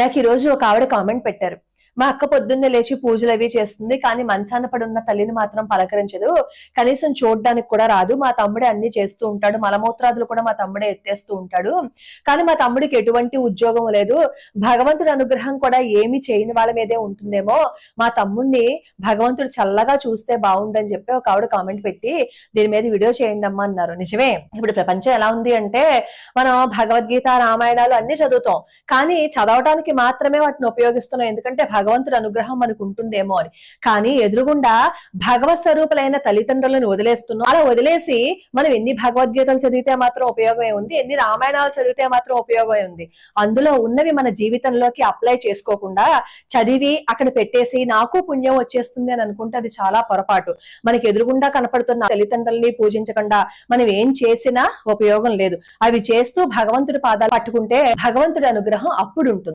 నాకు ఈ రోజు ఒక ఆవిడ కామెంట్ పెట్టారు. మా అక్క పొద్దున్నే లేచి పూజలు అవి చేస్తుంది, కానీ మంచాన పడున్న తల్లిని మాత్రం పలకరించదు, కనీసం చూడడానికి కూడా రాదు. మా తమ్ముడే అన్ని చేస్తూ ఉంటాడు, మలమూత్రాదులు కూడా మా తమ్ముడే ఎత్తేస్తూ ఉంటాడు, కానీ మా తమ్ముడికి ఎటువంటి ఉద్యోగం లేదు. భగవంతుడి అనుగ్రహం కూడా ఏమి చేయని వాళ్ళ మీదే ఉంటుందేమో, మా తమ్ముడిని భగవంతుడు చల్లగా చూస్తే బాగుండని చెప్పి ఒక ఆవిడ కామెంట్ పెట్టి దీని మీద వీడియో చేయండి అమ్మా అన్నారు. నిజమే, ఇప్పుడు ప్రపంచం ఎలా ఉంది అంటే మనం భగవద్గీత రామాయణాలు అన్ని చదువుతాం, కానీ చదవడానికి మాత్రమే వాటిని ఉపయోగిస్తున్నాం, ఎందుకంటే భగవంతుడి అనుగ్రహం మనకు ఉంటుందేమో అని. కానీ ఎదురుగుండా భగవత్ స్వరూపులైన తల్లిదండ్రులను వదిలేస్తున్నాం. అలా వదిలేసి మనం ఎన్ని భగవద్గీతలు చదివితే మాత్రం ఉపయోగమే ఉంది, ఎన్ని రామాయణాలు చదివితే మాత్రం ఉపయోగమే ఉంది. అందులో ఉన్నవి మన జీవితంలోకి అప్లై చేసుకోకుండా చదివి అక్కడ పెట్టేసి నాకు పుణ్యం వచ్చేస్తుంది అని అనుకుంటే అది చాలా పొరపాటు. మనకి ఎదురుగుండా కనపడుతున్న తల్లిదండ్రుల్ని పూజించకుండా మనం ఏం చేసినా ఉపయోగం లేదు. అవి చేస్తూ భగవంతుడి పాదాలు పట్టుకుంటే భగవంతుడి అనుగ్రహం అప్పుడు ఉంటుంది.